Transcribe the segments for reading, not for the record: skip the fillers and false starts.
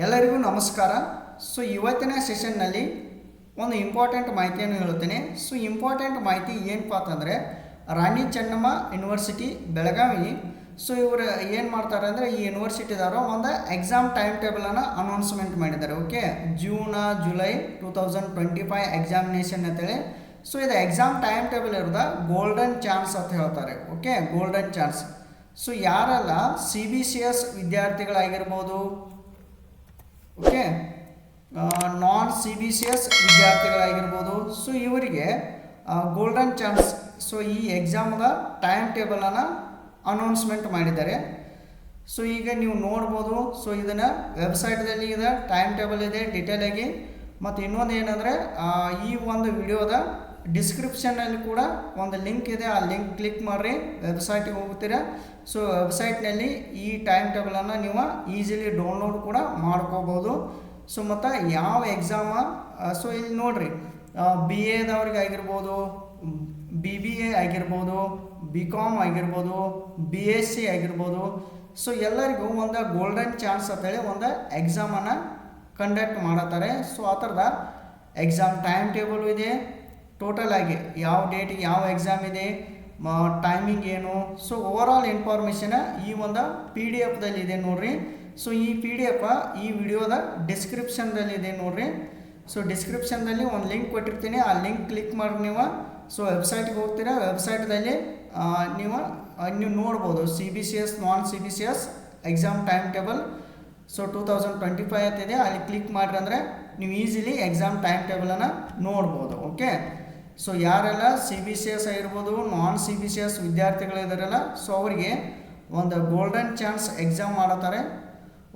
ಎಲ್ಲರಿಗೂ ನಮಸ್ಕಾರ. ಸೊ ಇವತ್ತಿನ ಸೆಷನ್ನಲ್ಲಿ ಒಂದು ಇಂಪಾರ್ಟೆಂಟ್ ಮಾಹಿತಿಯನ್ನು ಹೇಳುತ್ತೇನೆ. ಸೊ ಇಂಪಾರ್ಟೆಂಟ್ ಮಾಹಿತಿ ಏನಪ್ಪ ಅಂತಂದರೆ, ರಾಣಿ ಚೆನ್ನಮ್ಮ ಯೂನಿವರ್ಸಿಟಿ ಬೆಳಗಾವಿ. ಸೊ ಇವರು ಏನು ಮಾಡ್ತಾರೆ ಅಂದರೆ, ಈ ಯೂನಿವರ್ಸಿಟಿದವರು ಒಂದು ಎಕ್ಸಾಮ್ ಟೈಮ್ ಟೇಬಲನ್ನು ಅನೌನ್ಸ್ಮೆಂಟ್ ಮಾಡಿದ್ದಾರೆ. ಓಕೆ, ಜುಲೈ 2025 ಎಕ್ಸಾಮಿನೇಷನ್ ಅಂತೇಳಿ. ಸೊ ಇದು ಎಕ್ಸಾಮ್ ಟೈಮ್ ಟೇಬಲ್ ಇರೋದ ಗೋಲ್ಡನ್ ಚಾನ್ಸ್ ಅಂತ ಹೇಳ್ತಾರೆ. Okay, golden chance. ಸೊ ಯಾರೆಲ್ಲ CBCS ವಿದ್ಯಾರ್ಥಿಗಳಾಗಿರ್ಬೋದು, ಓಕೆ, ನಾನ್ CBCS ವಿದ್ಯಾರ್ಥಿಗಳಾಗಿರ್ಬೋದು, ಸೊ ಇವರಿಗೆ ಗೋಲ್ಡನ್ ಚಾನ್ಸ್. ಸೊ ಈ ಎಕ್ಸಾಮ್ದ ಟೈಮ್ ಟೇಬಲನ್ನು ಅನೌನ್ಸ್ಮೆಂಟ್ ಮಾಡಿದ್ದಾರೆ. ಸೊ ಈಗ ನೀವು ನೋಡ್ಬೋದು. ಸೊ ಇದನ್ನು ವೆಬ್ಸೈಟ್ದಲ್ಲಿ ಇದೆ, ಟೈಮ್ ಟೇಬಲ್ ಇದೆ ಡೀಟೇಲಾಗಿ. ಮತ್ತು ಇನ್ನೊಂದು ಏನಂದರೆ, ಈ ಒಂದು ವಿಡಿಯೋದ ಡಿಸ್ಕ್ರಿಪ್ಷನ್ನಲ್ಲಿ ಕೂಡ ಒಂದು ಲಿಂಕ್ ಇದೆ. ಆ ಲಿಂಕ್ ಕ್ಲಿಕ್ ಮಾಡಿರಿ, ವೆಬ್ಸೈಟಿಗೆ ಹೋಗ್ತೀರಾ. ಸೊ ವೆಬ್ಸೈಟ್ನಲ್ಲಿ ಈ ಟೈಮ್ ಟೇಬಲನ್ನು ನೀವು ಈಸಿಲಿ ಡೌನ್ಲೋಡ್ ಕೂಡ ಮಾಡ್ಕೋಬೋದು. ಸೊ ಮತ್ತು ಯಾವ ಎಕ್ಸಾಮ, ಸೊ ಇಲ್ಲಿ ನೋಡಿರಿ, BA ಆಗಿರ್ಬೋದು, BBA ಆಗಿರ್ಬೋದು, BCom ಆಗಿರ್ಬೋದು, BSc ಆಗಿರ್ಬೋದು. ಸೊ ಎಲ್ಲರಿಗೂ ಒಂದು ಗೋಲ್ಡನ್ ಚಾನ್ಸ್ ಅಂತೇಳಿ ಒಂದು ಎಕ್ಸಾಮನ್ನು ಕಂಡಕ್ಟ್ ಮಾಡತ್ತಾರೆ. ಸೊ ಆ ಥರದ ಎಕ್ಸಾಮ್ ಟೈಮ್ ಟೇಬಲು ಇದೆ, ಟೋಟಲ್ ಆಗಿ ಯಾವ ಡೇಟಿಗೆ ಯಾವ ಎಕ್ಸಾಮ್ ಇದೆ, ಟೈಮಿಂಗ್ ಏನು. ಸೊ ಓವರಾಲ್ ಇನ್ಫಾರ್ಮೇಷನ್ ಈ ಒಂದು PDF ಇದೆ ನೋಡಿರಿ. ಸೊ ಈ PDF ಈ ವಿಡಿಯೋದ ಡಿಸ್ಕ್ರಿಪ್ಷನ್ದಲ್ಲಿದೆ ನೋಡಿರಿ. ಸೊ ಡಿಸ್ಕ್ರಿಪ್ಷನ್ದಲ್ಲಿ ಒಂದು ಲಿಂಕ್ ಕೊಟ್ಟಿರ್ತೀನಿ, ಆ ಲಿಂಕ್ ಕ್ಲಿಕ್ ಮಾಡಿ ನೀವು ಸೊ ವೆಬ್ಸೈಟ್ಗೆ ಹೋಗ್ತೀರಾ. ವೆಬ್ಸೈಟ್ದಲ್ಲಿ ನೀವು ನೋಡ್ಬೋದು CBCS ನಾನ್ CBCS exam time table. So 2025 ಅಂತಿದೆ, ಅಲ್ಲಿ ಕ್ಲಿಕ್ ಮಾಡಿರಿ ಅಂದರೆ ನೀವು ಈಸಿಲಿ ಎಕ್ಸಾಮ್ ಟೈಮ್ ಟೇಬಲನ್ನು ನೋಡ್ಬೋದು. ಓಕೆ, ಸೊ ಯಾರೆಲ್ಲ CBCS ಆಗಿರ್ಬೋದು, ನಾನ್ CBCS ವಿದ್ಯಾರ್ಥಿಗಳಿದಾರಲ್ಲ, ಸೊ ಅವರಿಗೆ ಒಂದು ಗೋಲ್ಡನ್ ಚಾನ್ಸ್ ಎಕ್ಸಾಮ್ ಮಾಡತ್ತಾರೆ.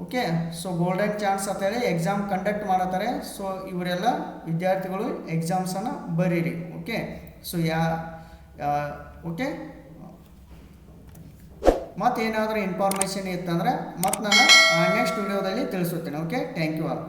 ಓಕೆ, ಸೊ ಗೋಲ್ಡನ್ ಚಾನ್ಸ್ ಅಂತೇಳಿ ಎಕ್ಸಾಮ್ ಕಂಡಕ್ಟ್ ಮಾಡತ್ತಾರೆ. ಸೊ ಇವರೆಲ್ಲ ವಿದ್ಯಾರ್ಥಿಗಳು ಎಕ್ಸಾಮ್ಸನ್ನು ಬರೀರಿ. ಓಕೆ, ಸೊ ಓಕೆ, ಮತ್ತೇನಾದರೂ ಇನ್ಫಾರ್ಮೇಷನ್ ಇತ್ತಂದರೆ ಮತ್ತೆ ನಾನು ನೆಕ್ಸ್ಟ್ ವಿಡಿಯೋದಲ್ಲಿ ತಿಳಿಸುತ್ತೇನೆ. Okay, thank you all.